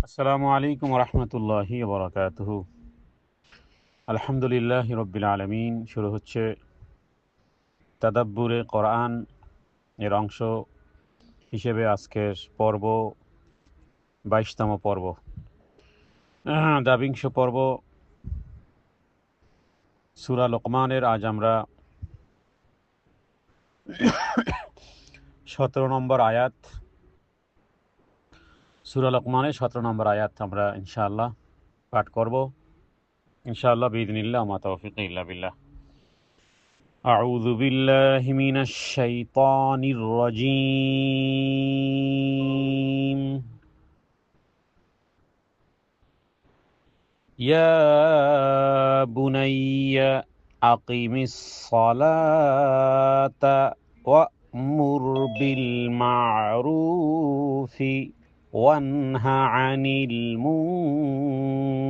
আসসালামু আলাইকুম রহমতুল্লাহি বরকাতুহু। আলহামদুলিল্লাহ রব্বিল আলমিন। শুরু হচ্ছে তাদাব্বুরে কোরআন এর অংশ হিসেবে আজকের পর্ব 22তম পর্ব, দাবিংশ পর্ব সূরা লোকমানের। আজ আমরা 17 নম্বর আয়াত, সূরা লোকমানের 17 নম্বর আয়াত আমরা ইনশাআল্লাহ পাঠ করব ইনশাআল্লাহ বিইذنিল্লাহ মা তাওফীক ইল্লা বিল্লাহ। আউযু বিল্লাহি মিনাশ শাইতানির রাজীম। ইয়া বুনাইয়া আকিমিস সালাতা ওয়া'মুর বিল মা'রুফি ওয়ানহা আনিল মুনকার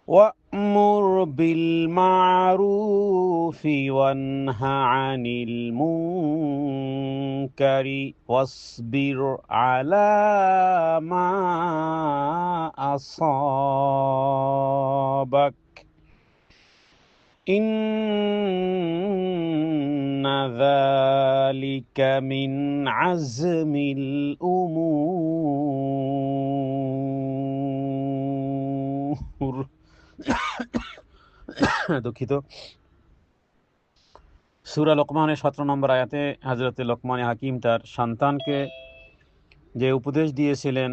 وأمر بالمعروف وانه عن المنكر واصبر على ما أصابك إن ذلك من عزم الأمور। দুঃখিত। সূরা লোকমানের 17 নম্বর আয়াতে হযরতে লোকমান হাকিম তার সন্তানকে যে উপদেশ দিয়েছিলেন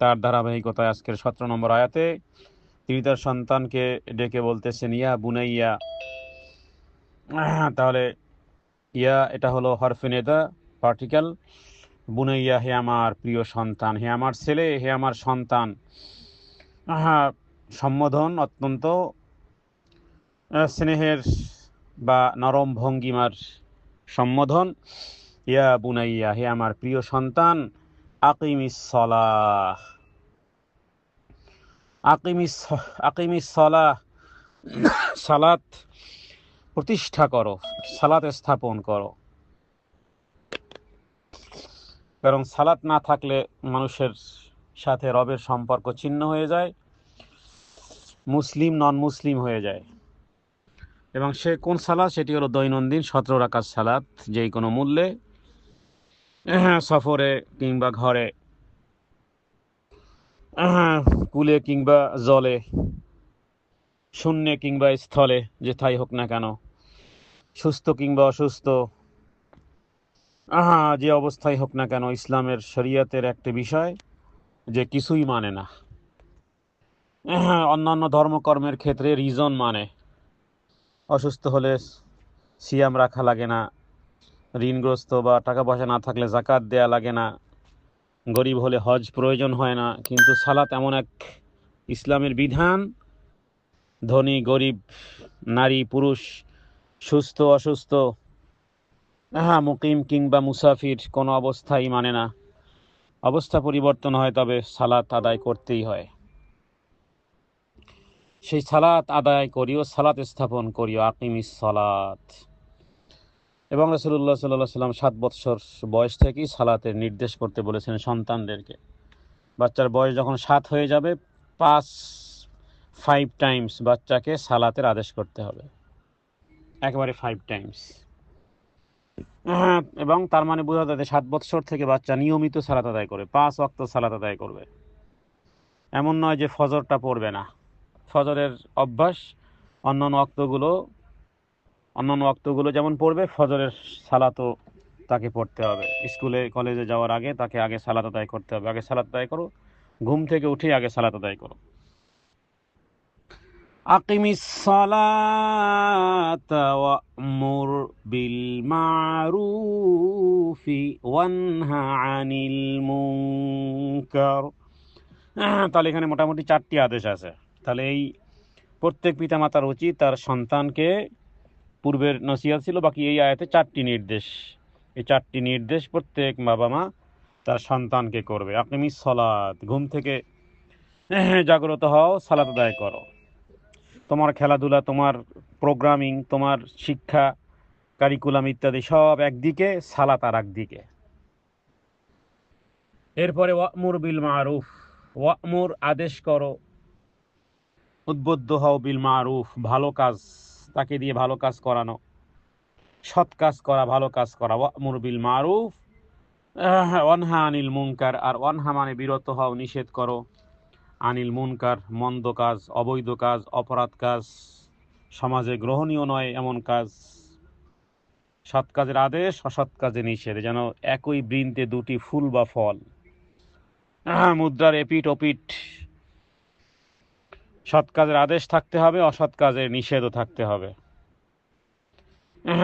তার ধারাবাহিকতায় আজকের 17 নম্বর আয়াতে তিনি তার সন্তানকে ডেকে বলতেছেন ইয়া বুনাইয়া। তাহলে ইয়া এটা হলো হরফে নেদা, পার্টিকেল। বুনাইয়া হে আমার প্রিয় সন্তান, হে আমার ছেলে, হে আমার সন্তান। সম্বোধন অত্যন্ত স্নেহের বা নরম ভঙ্গিমার সম্বোধন। ইয়া বুনাইয়া, হে আমার প্রিয় সন্তান। আকিমিস সালাহ, আকিমিস সালাহ, সালাত প্রতিষ্ঠা করো, সালাত স্থাপন করো। কারণ সালাত না থাকলে মানুষের সাথে রবের সম্পর্ক ছিন্ন হয়ে যায়, মুসলিম নন মুসলিম হয়ে যায়। এবং সে কোন সালাত? সেটি হলো দৈনন্দিন 17 রাকাত সালাত, যেই কোনো মূল্যে, সফরে কিংবা ঘরে, কুলে কিংবা জলে, শূন্যে কিংবা স্থলে, যেথাই হোক না কেন, সুস্থ কিংবা অসুস্থ, যে অবস্থায় হোক না কেন, ইসলামের শরীয়তের একটি বিষয় যে কিছুই মানে না। অন্যান্য ধর্মকর্মের ক্ষেত্রে রিজন মানে, অসুস্থ হলে সিয়াম রাখা লাগে না, ঋণগ্রস্ত বা টাকা পয়সা না থাকলে যাকাত দেয়া লাগে না, গরিব হলে হজ প্রয়োজন হয় না। কিন্তু সালাত এমন এক ইসলামের বিধান, ধনী গরিব, নারী পুরুষ, সুস্থ অসুস্থ, মুকিম কিংবা মুসাফির কোনো অবস্থাই মানে না। অবস্থা পরিবর্তন হয় তবে সালাত আদায় করতেই হয়। সেই সালাত আদায় করিও, সালাত স্থাপন করিও, আকিমিস সালাত। এবং রাসূলুল্লাহ সাল্লাল্লাহু আলাইহি ওয়াসাল্লাম 7 বছর বয়স থেকেই সালাতের নির্দেশ করতে বলেছেন সন্তানদেরকে। বাচ্চার বয়স যখন 7 হয়ে যাবে, 5 টাইমস বাচ্চাকে সালাতের আদেশ করতে হবে, একেবারে 5 টাইমস। এবং তার মানে বোঝা যাচ্ছে 7 বছর থেকে বাচ্চা নিয়মিত সালাত আদায় করে, 5 ওয়াক্ত সালাত আদায় করবে। এমন নয় যে ফজরটা পড়বে না। ফজরের অভ্যাস, অন্যান্য ওয়াক্তগুলো যেমন পড়বে, ফজরের সালাতও তাকে পড়তে হবে। স্কুলে কলেজে যাওয়ার আগে তাকে আগে সালাত আদায় করতে হবে। আগে সালাত আদায় করো, ঘুম থেকে উঠে আগে সালাত আদায় করো। আকিমিস সালাতা ওয়া'মুর বিল মা'রুফি ওয়ানহা আনিল মুনকার। তাহলে এখানে মোটামুটি 4টি আদেশ আছে। তাহলে এই প্রত্যেক পিতামাতার উচিত তার সন্তানকে, পূর্বের নসিহত ছিল, বাকি এই আয়াতে 4টি নির্দেশ। এই 4টি নির্দেশ প্রত্যেক বাবা মা তার সন্তানকে করবে। আকিমিস সালাত, ঘুম থেকে জাগ্রত হও, সালাত আদায় করো। তোমার খেলাধুলা, তোমার প্রোগ্রামিং, তোমার শিক্ষা, কারিকুলাম ইত্যাদি সব একদিকে, সালাত আর একদিকে। এরপরে ওয়া'মুর বিল মারুফ, ওয়া'মুর আদেশ করো, উদ্বুদ্ধ হও, বিল মারুফ ভালো কাজ, তাকে দিয়ে ভালো কাজ করানো, সৎ কাজ করা, ভালো কাজ করা। ওয়া'মুর বিল মারুফ ওয়ানহা আনিল মুনকার, আর ওয়ানহা মানে বিরত হও, নিষেধ করো, আনিল মুনকার মন্দ কাজ, অবৈধ কাজ, অপরাধ কাজ, সমাজে গ্রহণীয় নয় এমন কাজ। সৎ কাজের আদেশ, অসৎ কাজে নিষেধ, যেন একই বৃন্তে দুটি ফুল বা ফল, মুদ্রার এপিঠ ওপিঠ। সৎ কাজের আদেশ থাকতে হবে, অসৎ কাজের নিষেধও থাকতে হবে।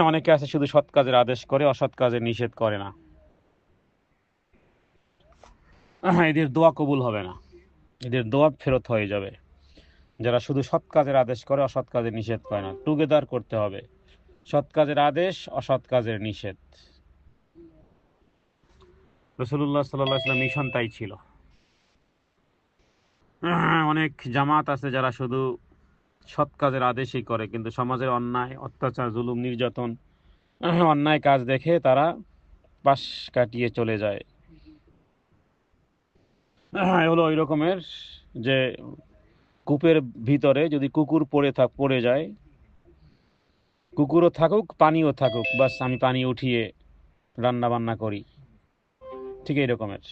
অনেকে আছে শুধু সৎ কাজের আদেশ করে, অসৎ কাজের নিষেধ করে না, এদের দোয়া কবুল হবে না, এদের দোয়া ফেরত হয়ে যাবে। যারা শুধু সৎ কাজের আদেশ করে, অসৎ কাজের নিষেধ করে না, টুগেদার করতে হবে, সৎ কাজের আদেশ, অসৎ কাজের নিষেধ। রাসূলুল্লাহ সাল্লাল্লাহু আলাইহি ওয়াসাল্লাম মিশন তাই ছিল। অনেক জামাত আছে যারা শুধু সৎ কাজের আদেশই করে, কিন্তু সমাজের অন্যায়, অত্যাচার, জুলুম, নির্যাতন, অন্যায় কাজ দেখে তারা পাশ কাটিয়ে চলে যায়। হলো ওই রকমের যে কূপের ভিতরে যদি কুকুর পড়ে যায়, কুকুরও থাকুক পানিও থাকুক, বাস আমি পানি উঠিয়ে রান্না বান্না করি, ঠিক এই রকমের।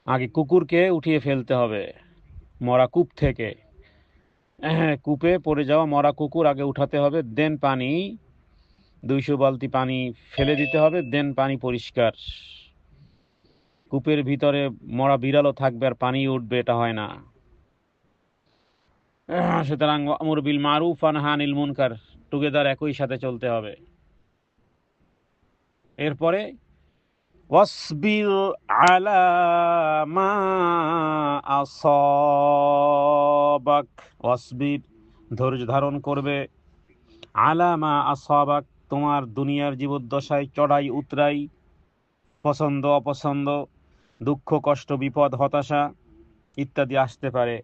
আগে কুকুরকে উঠিয়ে ফেলতে হবে মরা কূপ থেকে। কূপে পড়ে যাওয়া মরা কুকুর আগে উঠাতে হবে, দেন পানি, 200 বালতি পানি ফেলে দিতে হবে, দেন পানি পরিষ্কার। কূপের ভিতরে মরা বিড়ালও থাকবে আর পানি উঠবে, এটা হয় না। সুতরাং ওয়া'মুর বিল মারুফ ওয়ানহা আনিল মুনকার, টুগেদার একই সাথে চলতে হবে। এরপরে ওয়াসবির আলা মা আসাবাক, ওয়াসবির ধৈর্য ধারণ করবে, আলা মা আসাবাক তোমার দুনিয়ার জীবদ্দশায় চড়াই উতরাই, পছন্দ অপছন্দ, দুঃখ কষ্ট বিপদ হতাশা ইত্যাদি আসতে পারে,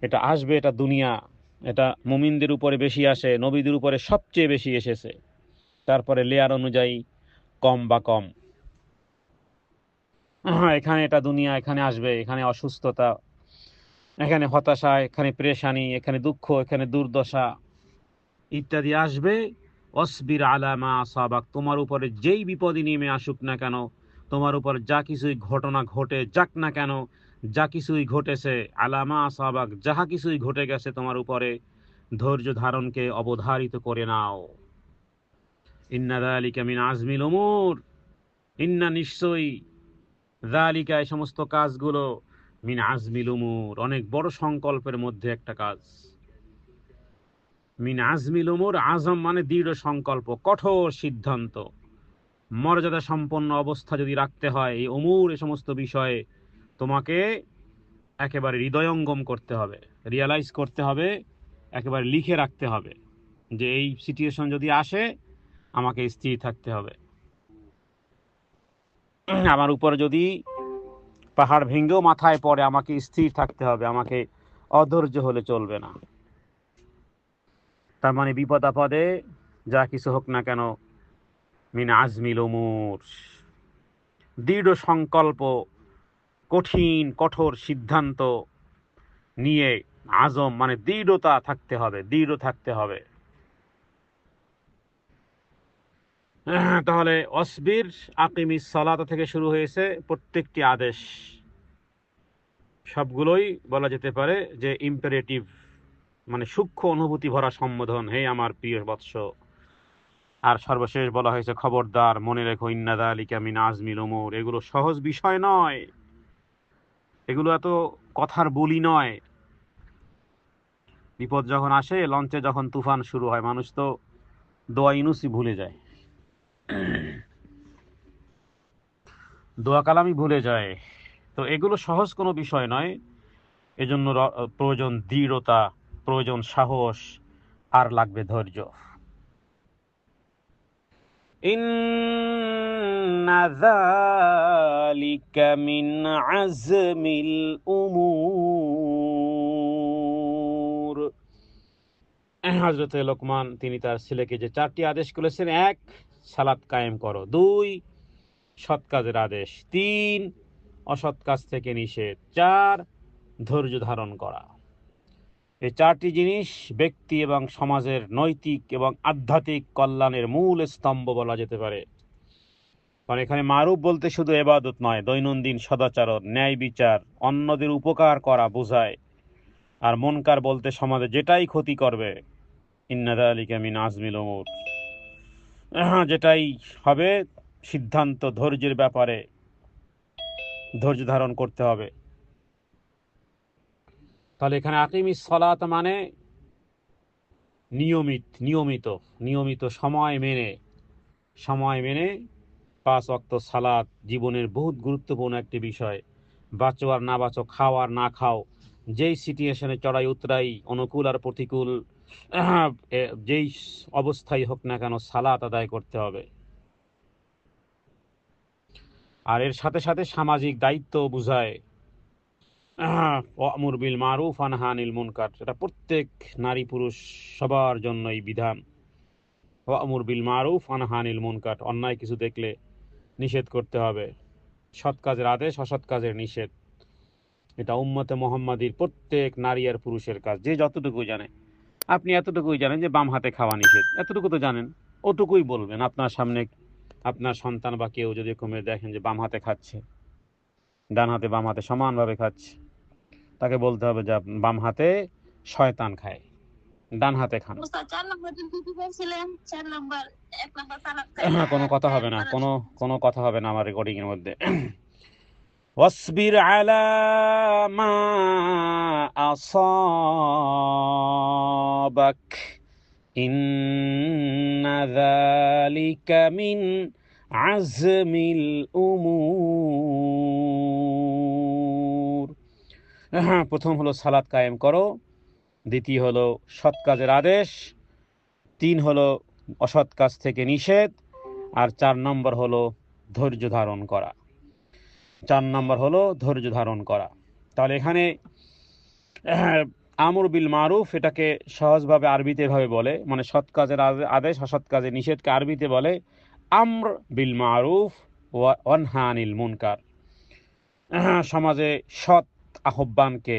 এটা আসবে, এটা দুনিয়া। এটা মুমিনদের উপরে বেশি আসে, নবীদের উপরে সবচেয়ে বেশি এসেছে, তারপরে লেয়ার অনুযায়ী কম বা কম। এখানে এটা দুনিয়া, এখানে আসবে, এখানে অসুস্থতা, এখানে হতাশা, এখানে পেরেশানি, এখানে দুঃখ, এখানে দুর্দশা ইত্যাদি আসবে। অসবির আলা মা আসাবাক তোমার উপরে যেই বিপদই নেমে আসুক না কেন, তোমার উপর যা কিছুই ঘটনা ঘটে যাক না কেন, যা কিছুই ঘটেছে, আলা মা আসাবাক যাহা কিছুই ঘটে গেছে তোমার উপরে, ধৈর্য ধারণকে অবধারিত করে নাও। ইন্না যালিকা মিন আজমিল উমুর, ইন্না নিশ্চয়ই, যালিকা এই সমস্ত কাজগুলো, মিন আজমিল উমুর অনেক বড় সংকল্পের মধ্যে একটা কাজ। মিন আজমিল উমুর, আজম মানে দৃঢ় সংকল্প, কঠোর সিদ্ধান্ত। মর্যাদা সম্পন্ন অবস্থা যদি রাখতে হয় এই উমুর, এই সমস্ত বিষয়ে তোমাকে একেবারে হৃদয়ঙ্গম করতে হবে, রিয়ালাইজ করতে হবে, একেবারে লিখে রাখতে হবে যে এই সিচুয়েশন যদি আসে আমাকে স্থির থাকতে হবে। আমার উপর যদি পাহাড় ভেঙেও মাথায় পড়ে আমাকে স্থির থাকতে হবে, আমাকে অধৈর্য হলে চলবে না। তার মানে বিপদ আপদে যা কিছু হোক না কেন, মিন আজমিল উমুর দৃঢ় সংকল্প, কঠিন কঠোর সিদ্ধান্ত নিয়ে, আজম মানে দৃঢ়তা থাকতে হবে, দৃঢ় থাকতে হবে। তাহলে অসবির আকিমিস সালাত থেকে শুরু হয়েছে প্রত্যেকটি আদেশ, সবগুলোই বলা যেতে পারে যে ইম্পারেটিভ, মানে সূক্ষ্ম অনুভূতি ভরা সম্বোধন, হে আমার প্রিয় বৎস। আর সর্বশেষ বলা হয়েছে খবরদার, মনে রেখো, ইন্না যালিকা মিন আজমিল উমুর, এগুলো সহজ বিষয় নয়, এগুলো এত কথার বলি নয়। বিপদ যখন আসে, লঞ্চে যখন তুফান শুরু হয়, মানুষ তো দোয়া ইউনুসই ভুলে যায়, দোয়া কালামই ভুলে যায়। তো এগুলো সহজ কোনো বিষয় নয়, এজন্য প্রয়োজন দৃঢ়তা, প্রয়োজন সাহস, আর লাগবে ধৈর্য। ইন্না যালিকা মিন আজমিল উমুর। হযরত লোকমান তিনি তার ছেলেকে যে 4টি আদেশ করেছেন: 1, সালাত কায়েম করো; 2, সৎ কাজের আদেশ, 3 অসৎ কাজ থেকে নিষেধ, 4 ধৈর্য ধারণ করা। এই 4টি জিনিস ব্যক্তি এবং সমাজের নৈতিক এবং আধ্যাত্মিক কল্যাণের মূল স্তম্ভ বলা যেতে পারে। কারণ এখানে মারুফ বলতে শুধু ইবাদত নয়, দৈনন্দিন সদাচরণ, ন্যায় বিচার, অন্যদের উপকার করা বোঝায়। আর মুনকার বলতে সমাজে যেটাই ক্ষতি করবে, ইন্না যালিকা মিন আজমিল উমুর, যেটাই হবে সিদ্ধান্ত ধৈর্যের ব্যাপারে ধৈর্য ধারণ করতে হবে। তাহলে এখানে আকিমিস সালাত মানে নিয়মিত সময় মেনে 5 ওয়াক্ত সালাত জীবনের বহুত গুরুত্বপূর্ণ একটি বিষয়। বাঁচো আর না বাঁচো, খাও আর না খাও, যেই সিচুয়েশনে চড়াই উতরাই, অনুকূল আর প্রতিকূল, যেই অবস্থায় হোক না কেন সালাত আদায় করতে হবে। আর এর সাথে সাথে সামাজিক দায়িত্ব বুঝায়। ওয়ামুর বিল মারুফ ওয়ানহা আনিল মুনকার, এটা প্রত্যেক নারী পুরুষ সবার জন্য এই বিধান। ওয়ামুর বিল মারুফ ওয়ানহা আনিল মুনকার, অন্যায় কিছু দেখলে নিষেধ করতে হবে। সৎ কাজের আদেশ, অসৎ কাজের নিষেধ। এটা উম্মতে মুহাম্মাদির প্রত্যেক নারী আর পুরুষের কাজ, যে যতটুকু জানে। আপনি এতটুকুই জানেন যে বাম হাতে খাওয়া নিষেধ, এতটুকু তো জানেন, ওটুকুই বলবেন। আপনার সামনে আপনার সন্তান বা কেউ যদি কমে দেখেন যে বাম হাতে খাচ্ছে, ডান হাতে বাম হাতে সমানভাবে খাচ্ছে, তাকে বলতে হবে যে বাম হাতে শয়তান খায়, ডান হাতে খান। কোনো কথা হবে না, কোনো কথা হবে না আমার রেকর্ডিং এর মধ্যে। ওয়াসবির আলা মা আসাবাক ইন্না যালিকা মিন আজমিল উমুর। প্রথম হলো সালাত কায়েম করো, দ্বিতীয় হলো সৎ কাজের আদেশ, 3 হলো অসৎ কাজ থেকে নিষেধ, আর 4 নম্বর হলো ধৈর্য ধারণ করা। তাহলে এখানে আমর বিল মারুফ, এটাকে সহজভাবে আরবিতে এভাবে বলে, মানে সৎ কাজের আদেশ অসৎ কাজের নিষেধকে আরবিতে বলে আমর বিল মারুফ ওয়ানহা আনিল মুনকার। সমাজে সৎ আহ্বানকে,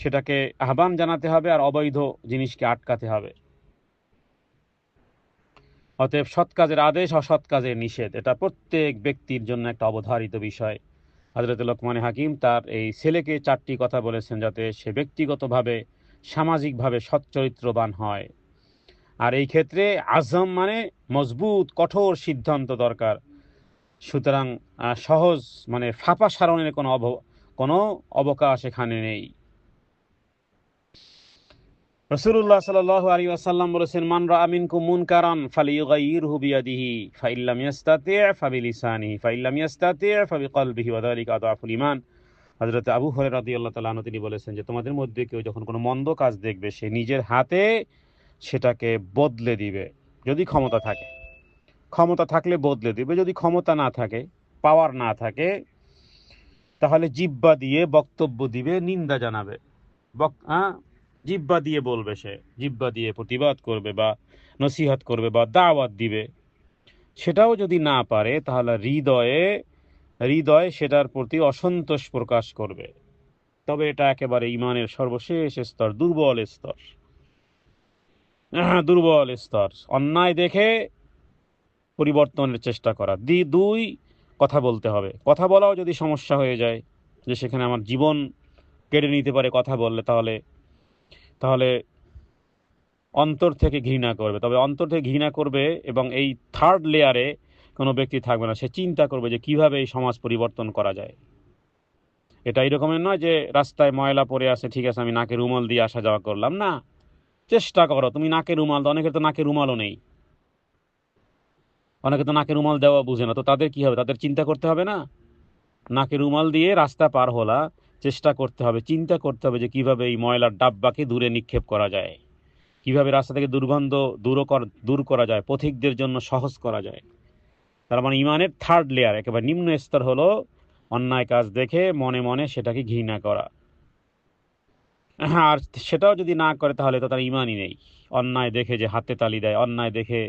সেটাকে আহ্বান জানাতে হবে, আর অবৈধ জিনিসকে আটকাতে হবে। অতএব সৎ কাজের আদেশ অসৎ কাজের নিষেধ, এটা প্রত্যেক ব্যক্তির জন্য একটা অবধারিত বিষয়। হযরত লোকমান হাকিম তার এই ছেলেকে 4টি কথা বলেছেন যাতে সে ব্যক্তিগতভাবে সামাজিকভাবে সচ্চরিত্রবান হয়। আর এই ক্ষেত্রে আজম মানে মজবুত কঠোর সিদ্ধান্ত দরকার। সুতরাং সহজ মানে ফাঁপা সারণের কোনো অবকাশ এখানে নেই। রাসূলুল্লাহ সাল্লাল্লাহু আলাইহি ওয়াসাল্লাম বলেছেন, মান রাআ মিনকুম মুনকারান ফালিয়ুগাইয়িরহু বিয়াদিহি ফাইল্লাম ইয়াস্তাতি' ফাবিলিসানিহি ফাইল্লাম ইয়াস্তাতি' ফাবিকলবিহি ওয়া যালিকা আযআফুল ঈমান। হযরত আবু হুরায়রা রাদিয়াল্লাহু তাআলা আনহু তিনি বলেছেন যে তোমাদের মধ্যে কেউ যখন কোনো মন্দ কাজ দেখবে সে নিজের হাতে সেটাকে বদলে দিবে, যদি ক্ষমতা থাকলে বদলে দিবে, যদি ক্ষমতা না থাকে, পাওয়ার না থাকে, তাহলে জিহ্বা দিয়ে বক্তব্য দিবে, নিন্দা জানাবে, জিহ্বা দিয়ে বলবে, সে জিহ্বা দিয়ে প্রতিবাদ করবে বা নসিহত করবে বা দাওয়াত দিবে। সেটাও যদি না পারে তাহলে হৃদয়ে সেটার প্রতি অসন্তোষ প্রকাশ করবে। তবে এটা একেবারে ঈমানের সর্বশেষ স্তর, দুর্বল স্তর। অন্যায় দেখে পরিবর্তনের চেষ্টা করা। 2 কথা বলতে হবে। কথা বলাও যদি সমস্যা হয়ে যায়, যে সেখানে আমার জীবন কেড়ে নিতে পারে কথা বললে, তাহলে অন্তর থেকে ঘৃণা করবে। তবে অন্তর থেকে ঘৃণা করবে এবং এই 3rd লেয়ারে কোনো ব্যক্তি থাকবে না, সে চিন্তা করবে যে কিভাবে এই সমাজ পরিবর্তন করা যায়। এটা এই রকমের নয় যে রাস্তায় ময়লা পড়ে আছে, ঠিক আছে আমি নাকে রুমাল দিয়ে আসা যাওয়া করলাম, না, চেষ্টা করো তুমি নাকে রুমাল দাও। অনেকের তো নাকে রুমালও নেই, অনেকে তো নাকে রুমাল দেওয়া বুঝে না, তো তাদের কি হবে? তাদের চিন্তা করতে হবে না? নাকে রুমাল দিয়ে রাস্তা পার হলা, চেষ্টা করতে হবে, চিন্তা করতে হবে যে কিভাবে এই ময়লার ডাব্বাকে দূরে নিক্ষেপ করা যায়, কিভাবে রাস্তা থেকে দুর্গন্ধ দূর করা যায়, পথিকদের জন্য সহজ করা যায়। তার মানে ইমানের 3rd লেয়ার, একেবারে নিম্ন স্তর হলো অন্যায় কাজ দেখে মনে মনে সেটাকে ঘৃণা করা। আর সেটাও যদি না করে তাহলে তো তার ইমানই নেই। অন্যায় দেখে যে হাতে তালি দেয়, অন্যায় দেখে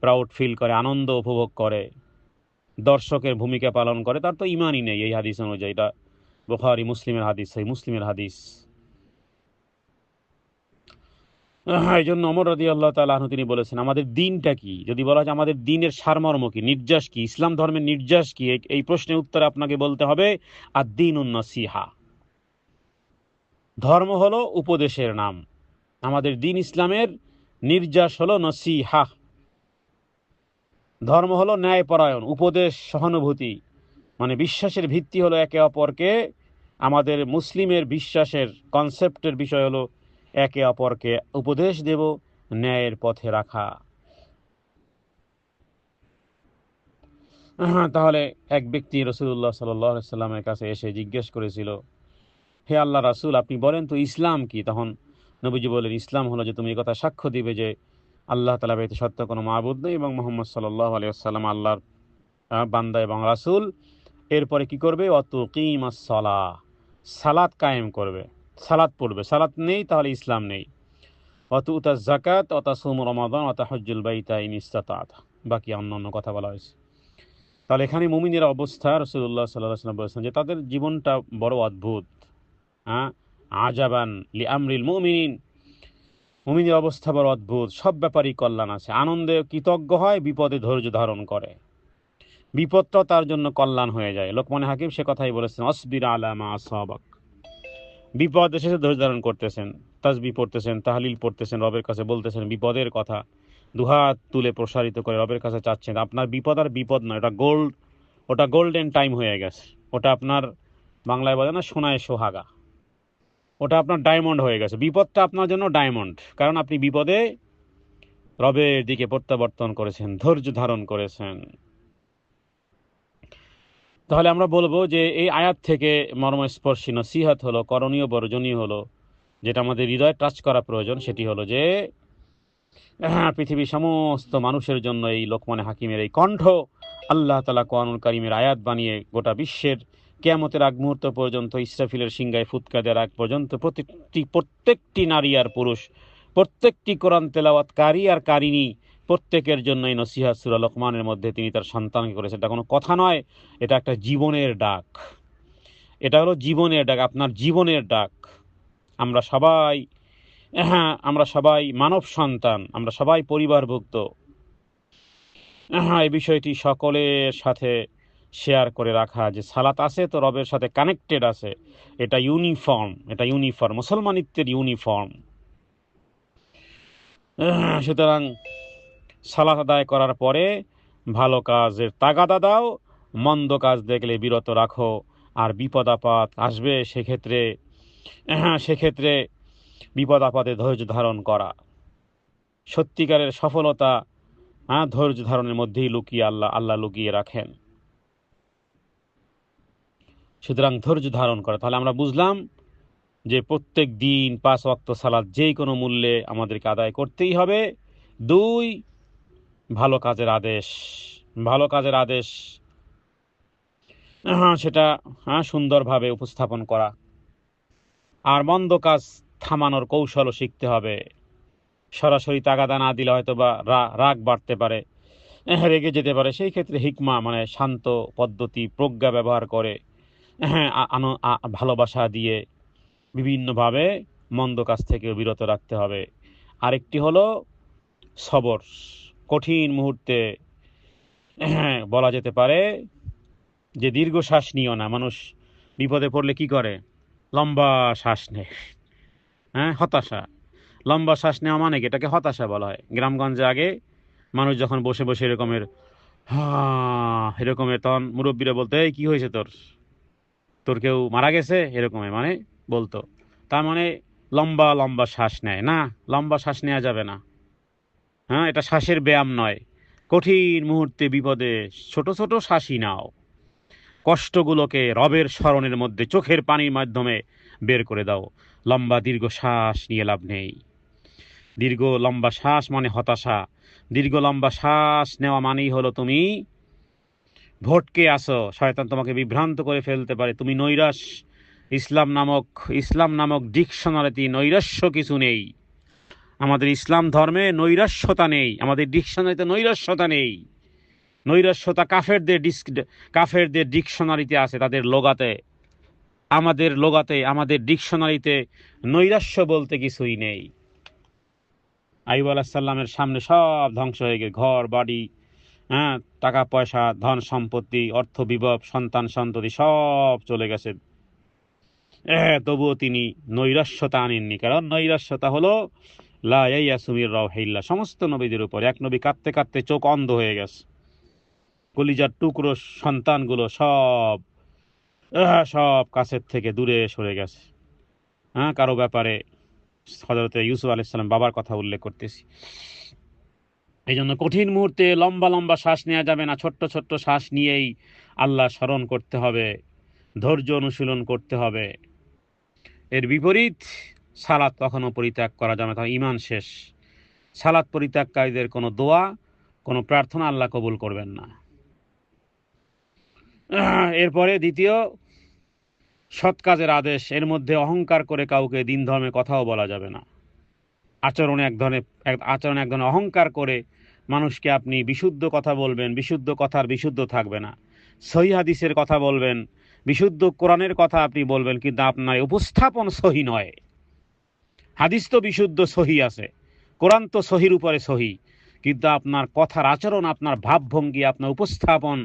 প্রাউড ফিল করে, আনন্দ উপভোগ করে, দর্শকের ভূমিকা পালন করে, তার তো ইমানই নেই। এই হাদিস অনুযায়ী, এটা বুখারী মুসলিমের হাদিস, এই মুসলিমের হাদিস। এই জন্য ওমর রাদিয়াল্লাহু তাআলা আনহু তিনি বলেছেন, আমাদের দিনটা কি? যদি বলা হয় আমাদের দিনের সারমর্ম কি, নির্যাস কি, ইসলাম ধর্মের নির্যাস কি, এই প্রশ্নের উত্তরে আপনাকে বলতে হবে আদ-দীনুন নাসিহা। ধর্ম হলো উপদেশের নাম। আমাদের দিন ইসলামের নির্যাস হলো নসিহা। ধর্ম হলো ন্যায়পরায়ণ, উপদেশ, সহানুভূতি। মানে বিশ্বাসের ভিত্তি হলো একে অপরকে, আমাদের মুসলিমের বিশ্বাসের কনসেপ্টের বিষয় হলো একে অপরকে উপদেশ দেব, ন্যায়ের পথে রাখা। তাহলে এক ব্যক্তি রাসূলুল্লাহ সাল্লাল্লাহু আলাইহি সাল্লামের কাছে এসে জিজ্ঞেস করেছিল, হে আল্লাহ রাসূল, আপনি বলেন তো ইসলাম কি? তখন নবীজি বলেন, ইসলাম হলো যে তুমি এই কথা সাক্ষ্য দিবে যে আল্লাহ তাআলা ব্যতীত সত্য কোনো মাবুদ নেই এবং মুহাম্মদ সাল্লাল্লাহু আলাইহি ওয়াসাল্লাম আল্লাহর বান্দা এবং রাসূল। এরপরে কি করবে? ওয়াতুকিমাস সালাহ, সালাত কায়েম করবে, সালাত পড়বে। সালাত নেই তাহলে ইসলাম নেই। ওয়াতুতাজ যাকাত ওয়া তাসুমু রমাদান ওয়া তাহজ্জুল বাইতা ইন ইসতাতা'তা, বাকি অন্যান্য কথা বলা হয়েছে। তাহলে এখানে মুমিনের অবস্থা রাসূলুল্লাহ সাল্লাল্লাহু আলাইহি ওয়াসাল্লাম বলেছেন যে তাদের জীবনটা বড় অদ্ভুত। আজাবান লি আমরিল মুমিনিন, মুমিনের অবস্থা বড় অদ্ভুত। সব ব্যাপারেই কল্যাণ আছে। আনন্দে কৃতজ্ঞ হয়, বিপদে ধৈর্য ধারণ করে, বিপদটাও তার জন্য কল্যাণ হয়ে যায়। লোকমান হাকিম সে কথাই বলেছেন, অসবির আলা মা আসাবাক। বিপদ এসেছে, ধৈর্য ধারণ করতেছেন, তাসবিহ পড়তেছেন, তাহলিল পড়তেছেন, রবের কাছে বলতেছেন বিপদের কথা, দুহাত তুলে প্রসারিত করে রবের কাছে চাচ্ছেন। আপনার বিপদ আর বিপদ নয়, ওটা গোল্ডেন টাইম হয়ে গেছে। ওটা আপনার বাংলায় বলে না সোনায় সোহাগা, ওটা আপনার ডায়মন্ড হয়ে গেছে। বিপদটা আপনার জন্য ডায়মন্ড, কারণ আপনি বিপদে রবের দিকে প্রত্যাবর্তন করেছেন, ধৈর্য ধারণ করেছেন। তাহলে আমরা বলবো যে এই আয়াত থেকে মর্মস্পর্শী নসিহত হলো, করণীয় বর্জনীয় হলো, যেটা আমাদের হৃদয় টাচ করা প্রয়োজন, সেটি হলো যে পৃথিবীর সমস্ত মানুষের জন্য এই লোকমান হাকিমের এই কণ্ঠ আল্লাহ তাআলা কোরআনুল কারীমের আয়াত বানিয়ে গোটা বিশ্বের কিয়ামতের আগ মুহূর্ত পর্যন্ত, ইসরাফিলের সিংগায় ফুৎকা দেওয়ার আগ পর্যন্ত প্রত্যেকটি নারী আর পুরুষ, প্রত্যেকটি কোরআন তেলাওয়াতকারী আর কারিনী, প্রত্যেকের জন্য এই নসিহত সূরা লোকমানের মধ্যে তিনি তার সন্তানকে করেছেন। এটা কোনো কথা নয়, এটা একটা জীবনের ডাক। এটা হলো জীবনের ডাক, আপনার জীবনের ডাক। আমরা সবাই মানব সন্তান, আমরা সবাই পরিবারভুক্ত। এই বিষয়টি সকলের সাথে শেয়ার করে রাখা, যে সালাত আছে তো রবের সাথে কানেক্টেড আছে, এটা ইউনিফর্ম, মুসলমানিত্বের ইউনিফর্ম। সুতরাং সালাত আদায় করার পরে ভালো কাজের তাগাদা দাও, মন্দ কাজ দেখলে বিরত রাখো। আর বিপদ আপদ আসবে, সেক্ষেত্রে বিপদ আপদে ধৈর্য ধারণ করা। সত্যিকারের সফলতা ধৈর্য ধারণের মধ্যেই লুকিয়ে আল্লাহ লুকিয়ে রাখেন। সুতরাং ধৈর্য ধারণ করা। তাহলে আমরা বুঝলাম যে প্রত্যেক দিন 5 ওয়াক্ত সালাত যেই কোনো মূল্যে আমাদেরকে আদায় করতেই হবে। 2, ভালো কাজের আদেশ সেটা সুন্দরভাবে উপস্থাপন করা। আর মন্দ কাজ থামানোর কৌশলও শিখতে হবে। সরাসরি তাগাদা না দিলে হয়তো বা রাগ বাড়তে পারে, রেগে যেতে পারে। সেই ক্ষেত্রে হিকমা মানে শান্ত পদ্ধতি, প্রজ্ঞা ব্যবহার করে ভালোবাসা দিয়ে বিভিন্নভাবে মন্দ কাজ থেকে বিরত রাখতে হবে। আরেকটি হলো সবর। কঠিন মুহূর্তে বলা যেতে পারে যে দীর্ঘ শ্বাস নিও না। মানুষ বিপদে পড়লে কি করে? লম্বা শ্বাস নেয়। হতাশা। লম্বা শ্বাস নেওয়া মানে কি? এটাকে হতাশা বলা হয়। গ্রামগঞ্জে আগে মানুষ যখন বসে বসে এরকমের তখন মুরব্বীরা বলতো, এই কি হয়েছে তোর কেউ মারা গেছে? এরকমের মানে বলতো। তার মানে লম্বা লম্বা শ্বাস নেয় না, লম্বা শ্বাস নেওয়া যাবে না। এটা শ্বাসের ব্যায়াম নয়। কঠিন মুহূর্তে বিপদে ছোট ছোট শ্বাসই নাও। কষ্টগুলোকে রবের স্মরণের মধ্যে চোখের পানির মাধ্যমে বের করে দাও। লম্বা দীর্ঘ শ্বাস নিয়ে লাভ নেই। দীর্ঘ লম্বা শ্বাস মানে হতাশা। দীর্ঘ লম্বা শ্বাস নেওয়া মানেই হলো তুমি ভটকে আসো, শয়তান তোমাকে বিভ্রান্ত করে ফেলতে পারে, তুমি নৈরাশ। ইসলাম নামক ডিকশনারিতে নৈরাশ্য কিছু নেই। আমাদের ইসলাম ধর্মে নৈরাশ্যতা নেই, আমাদের ডিকশনারিতে নৈরাশ্যতা নেই। নৈরাশ্যতা কাফেরদের ডিকশনারিতে আছে, তাদের লোগাতে। আমাদের ডিকশনারিতে নৈরাশ্য বলতে কিছুই নেই। আইয়ুব আলাইহিস সালামের সামনে সব ধ্বংস হয়ে গেছে, ঘর বাড়ি, হ্যাঁ, টাকা পয়সা, ধন সম্পত্তি, অর্থ বিভব, সন্তান সন্ততি সব চলে গেছে। তবুও তিনি নৈরাশ্যতা আনেননি, কারণ নৈরাশ্যতা হলো লা ইয়াইয়াসু মির রাউহিল্লাহ, সমস্ত নবীদের উপর। এক নবী কাঁদতে কাঁদতে চোখ অন্ধ হয়ে গেছে, কলিজার টুকরো সন্তানগুলো সব সব কাছের থেকে দূরে সরে গেছে। হ্যাঁ, কারো ব্যাপারে হযরত ইউসুফ আলাইহিস সালাম বাবার কথা উল্লেখ করতেছি। এই জন্য কঠিন মুহূর্তে লম্বা লম্বা শ্বাস নেওয়া যাবে না, ছোট্ট ছোট্ট শ্বাস নিয়েই আল্লাহ স্মরণ করতে হবে, ধৈর্য অনুশীলন করতে হবে। এর বিপরীত সালাত কখনো পরিত্যাগ করা যাবে না, তখন ঈমান শেষ। সালাত পরিত্যাগকারীদের কোনো দোয়া, কোনো প্রার্থনা আল্লাহ কবুল করবেন না। এরপরে দ্বিতীয়, সৎ কাজের আদেশ। এর মধ্যে অহংকার করে কাউকে দিন ধর্মে কথাও বলা যাবে না। আচরণে এক ধরনের অহংকার করে মানুষকে আপনি বিশুদ্ধ কথা বলবেন, বিশুদ্ধ কথার বিশুদ্ধ থাকবে না। সহিহ হাদিসের কথা বলবেন, বিশুদ্ধ কোরআনের কথা আপনি বলবেন, কিন্তু আপনার উপস্থাপন সহি নয়। হাদিস তো বিশুদ্ধ সহি আছে, কোরআন তো সহির উপরে সহি, কিন্তু আপনার কথার আচরণ, আপনার ভাবভঙ্গি, আপনার উপস্থাপন,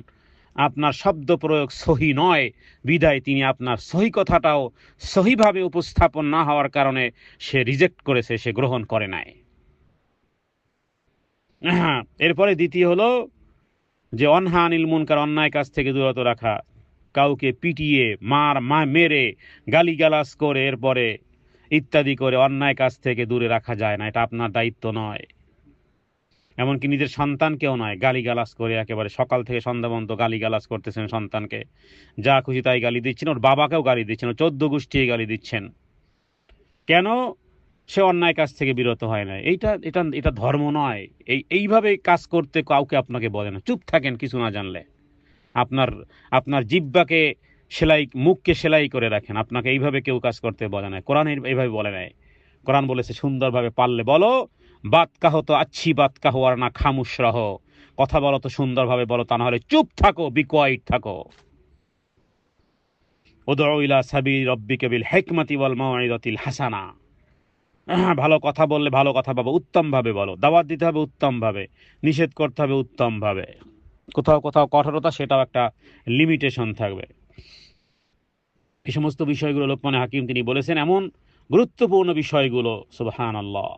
আপনার শব্দ প্রয়োগ সহি নয়। বিদায় তিনি আপনার সহি কথাটাও সহিভাবে উপস্থাপন না হওয়ার কারণে সে রিজেক্ট করেছে, সে গ্রহণ করে নাই। এরপরে দ্বিতীয় হলো যে অনহা আনিল মুনকার, অন্যায় কাজ থেকে দূরত রাখা। কাউকে পিটিয়ে মেরে গালিগালাজ করে এরপরে ইত্যাদি করে অন্যায় কাজ থেকে দূরে রাখা যায় না, এটা আপনার দায়িত্ব নয়। এমনকি নিজের সন্তানকেও নয়, গালিগালাজ করে একেবারে সকাল থেকে সন্ধ্যা পর্যন্ত গালিগালাজ করতেছেন সন্তানকে, যা খুশি তাই গালি দিচ্ছেন, ওর বাবাকেও গালি দিচ্ছেন, ও 14 গোষ্ঠী গালি দিচ্ছেন। কেন? সে অন্যায় কাজ থেকে বিরত হয় না। এইটা এটা এটা ধর্ম নয়। এইভাবে কাজ করতে কাউকে আপনাকে বলে না। চুপ থাকেন কিছু না জানলে। আপনার আপনার জিহ্বাকে মুখকে সেলাই করে রাখেন। আপনাকে এইভাবে কেউ কাজ করতে বলে না। কোরআন এইভাবে বলে নাই। কোরআন বলেছে সুন্দরভাবে পারলে বলো, বাত কাহো তো আচ্ছি বাত কাহো, আর না খামুশ রহো। কথা বলো তো সুন্দরভাবে বলো, তা না হলে চুপ থাকো, বি কোয়াইট থাকো। উদউ ইলা সাবিলি রাব্বিকা বিল হিকমাতি ওয়াল মাউইযাতিল হাসানা। ভালো কথা বললে ভালো কথা পাবো, উত্তম ভাবে বলো। দাওয়াত দিতে হবে উত্তম ভাবে, নিষেধ করতে হবে উত্তম ভাবে। কোথাও কোথাও কঠোরতা, সেটাও একটা লিমিটেশন থাকবে। এই সমস্ত বিষয়গুলো লোকমান হাকিম তিনি বলেছেন, এমন গুরুত্বপূর্ণ বিষয়গুলো, সুবহানাল্লাহ।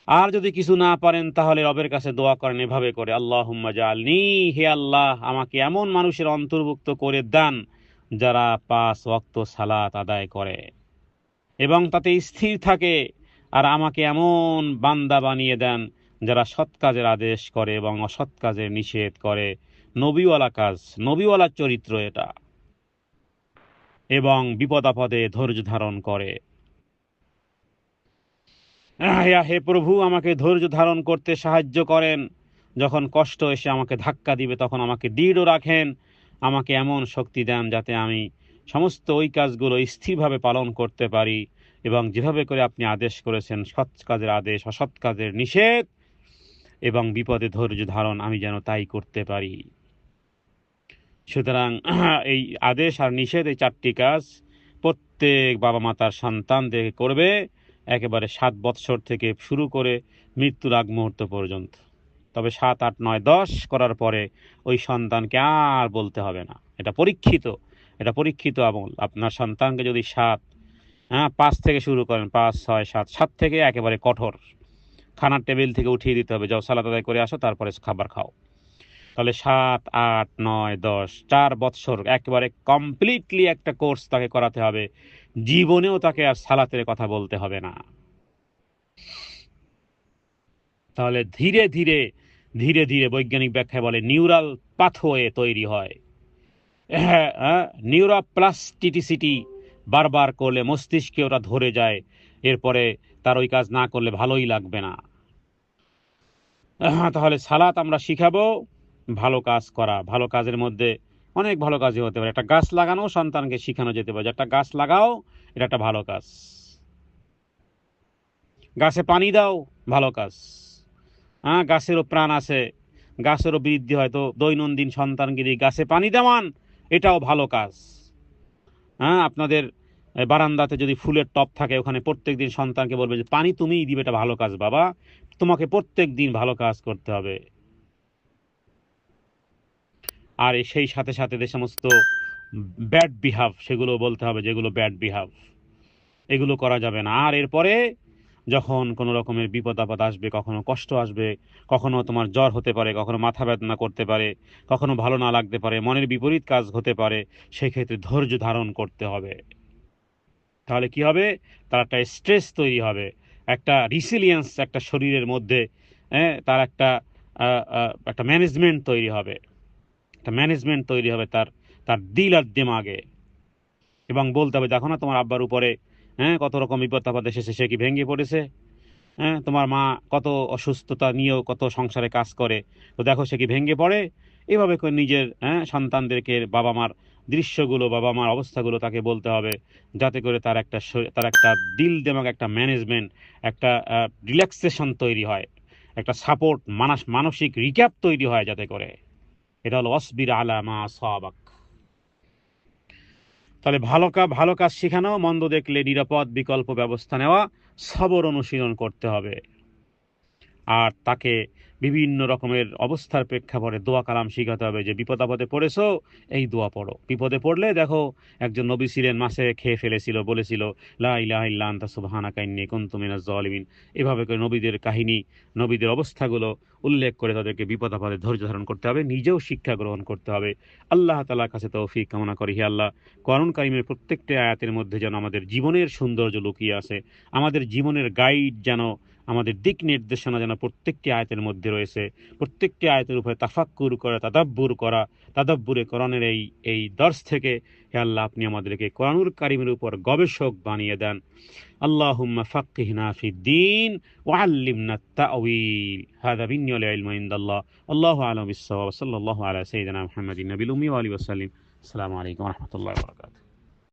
আর যদি কিছু না পারেন তাহলে রবের কাছে দোয়া করেন এভাবে করে, আল্লাহুম্মা জাআলনি, হে আল্লাহ আমাকে এমন মানুষের অন্তর্ভুক্ত করে দেন যারা 5 ওয়াক্ত সালাত আদায় করে এবং তাতে স্থির থাকে, আর আমাকে এমন বান্দা বানিয়ে দেন যারা সৎ কাজের আদেশ করে এবং অসৎ কাজের নিষেধ করে। নবীওয়ালা কাজ, নবীওয়ালা চরিত্র এটা, এবং বিপদ আপদে ধৈর্য ধারণ করে। হে প্রভু, আমাকে ধৈর্য ধারণ করতে সাহায্য করেন। যখন কষ্ট এসে আমাকে ধাক্কা দিবে তখন আমাকে দৃঢ় রাখেন। আমাকে এমন শক্তি দেন যাতে আমি সমস্ত ওই কাজগুলো স্থিরভাবে পালন করতে পারি, এবং যেভাবে করে আপনি আদেশ করেছেন, সৎ কাজের আদেশ, অসৎ কাজের নিষেধ এবং বিপদে ধৈর্য ধারণ, আমি যেন তাই করতে পারি। সুতরাং এই আদেশ আর নিষেধ, এই 4টি কাজ প্রত্যেক বাবা মা তার সন্তানদের করবে, একেবারে 7 বৎসর থেকে শুরু করে মৃত্যুর আগ মুহূর্ত পর্যন্ত। তবে 7, 8, 9, 10 করার পরে ওই সন্তানকে আর বলতে হবে না। এটা পরীক্ষিত আমল। আপনার সন্তানকে যদি 5 থেকে শুরু করেন, 5, 6, 7 থেকে একেবারে কঠোর, খানার টেবিল থেকে উঠিয়ে দিতে হবে, যাও সালাত আদায় করে আসো, তারপরে খাবার খাও। তাহলে 7, 8, 9, 10, 4 বৎসর একেবারে কমপ্লিটলি একটা কোর্স তাকে করাতে হবে। জীবনেও তাকে আর সালাতের কথা বলতে হবে না। তাহলে ধীরে ধীরে বৈজ্ঞানিক ব্যাখ্যায় বলে নিউরাল পাথওয়ে তৈরি হয়। নিউরোপ্লাস্টিসিটি বারবার করলে মস্তিষ্কে ওটা ধরে যায়, এরপরে তার ওই কাজ না করলে ভালোই লাগবে না। তাহলে সালাত আমরা শিখাবো, ভালো কাজ করা। ভালো কাজের মধ্যে অনেক ভালো কাজই হতে পারে। একটা গাছ লাগানো সন্তানকে শিখানো যেতে পারে, একটা গাছ লাগাও, এটা একটা ভালো কাজ। গাছে পানি দাও, ভালো কাজ। গাছেরও প্রাণ আছে, গাছেরও বৃদ্ধি হয়, তো দৈনন্দিন সন্তানকে দিয়ে গাছে পানি দেওয়ান, এটাও ভালো কাজ। হ্যাঁ, আপনাদের বারান্দাতে যদি ফুলের টব থাকে, ওখানে প্রত্যেক দিন সন্তানকে বলবে যে পানি তুমিই দিবে, এটা ভালো কাজ বাবা, তোমাকে প্রত্যেক দিন ভালো কাজ করতে হবে। আর সেই সাথে সাথে যে সমস্ত ব্যাড বিহাভ, সেগুলো বলতে হবে, যেগুলো ব্যাড বিহাভ, এগুলো করা যাবে না। আর এরপরে যখন কোনো রকমের বিপদ আপদ আসবে, কখনো কষ্ট আসবে, কখনো তোমার জ্বর হতে পারে, কখনো মাথা বেদনা করতে পারে, কখনো ভালো না লাগতে পারে, মনের বিপরীত কাজ হতে পারে, সেক্ষেত্রে ধৈর্য ধারণ করতে হবে। তাহলে কি হবে? তার একটা স্ট্রেস তৈরি হবে, একটা রিসিলিয়েন্স একটা শরীরের মধ্যে, তার একটা একটা ম্যানেজমেন্ট তৈরি হবে, একটা ম্যানেজমেন্ট তৈরি হবে তার তার দিল আর দিমাগে। এবং বলতে হবে, দেখো না তোমার আব্বার উপরে কত রকম বিপদ আপদ এসেছে, সে কি ভেঙে পড়েছে? তোমার মা কত অসুস্থতা নিয়েও কত সংসারে কাজ করে, তো দেখো সে কি ভেঙে পড়ে? এভাবে করে নিজের সন্তানদেরকে বাবা মার দৃশ্যগুলো, বাবা মার অবস্থাগুলো তাকে বলতে হবে, যাতে করে তার একটা দিল দেমাগ, একটা ম্যানেজমেন্ট, একটা রিল্যাক্সেশন তৈরি হয়, একটা সাপোর্ট, মানসিক রিক্যাপ তৈরি হয় যাতে করে। এটা হলো অসবির আলা মা আসাবাক। তাহলে ভালো কাজ শেখানো, মন্দ দেখলে নিরাপদ বিকল্প ব্যবস্থা নেওয়া, সবর অনুশীলন করতে হবে। আর তাকে বিভিন্ন রকমের অবস্থার প্রেক্ষাপটে দোয়া কালাম শিখাতে হবে, যে বিপদ আপদে পড়েছো, এই দোয়া পড়ো। বিপদে পড়লে দেখো, একজন নবী ছিলেন, মাছে খেয়ে ফেলেছিল, বলেছিল লা ইলাহা ইল্লা আনতা সুবহানাকা ইন্নী কুনতু মিনাজ জালিমিন। এভাবে করে নবীদের কাহিনী, নবীদের অবস্থাগুলো উল্লেখ করে তাদেরকে বিপদ আপদে ধৈর্য ধারণ করতে হবে, নিজেও শিক্ষা গ্রহণ করতে হবে। আল্লাহ তাআলার কাছে তৌফিক কামনা করি। হে আল্লাহ, কোরআন কারীমের প্রত্যেকটি আয়াতের মধ্যে যেন আমাদের জীবনের সৌন্দর্য লুকিয়ে আছে, আমাদের জীবনের গাইড যেন, আমাদের দিক নির্দেশনা যেন প্রত্যেকটি আয়াতের মধ্যে রয়েছে। প্রত্যেকটি আয়াতের উপরে তাফাক্কুর করা, তাদাব্বুরে কোরআনের এই দর্শ থেকে, হে আল্লাহ, আপনি আমাদেরকে কোরআনুল কারীমের উপর গবেষক বানিয়ে দেন। আল্লাহুম্মা ফাক্কিহনা ফিদ্দীন ওয়া আল্লিমনা তা'ওয়ীল। হাযা মিন্নি ওয়াল ইলমু ইনদাল্লাহ। আল্লাহু আ'লামু বিস-সাওয়াব। সাল্লাল্লাহু আলা সাইয়্যিদিনা মুহাম্মাদিন নাবিয়্যিল উম্মি ওয়া আলিহি ওয়া সাল্লিম। আসসালামু আলাইকুম ওয়া রাহমাতুল্লাহি ওয়া বারাকাতুহু।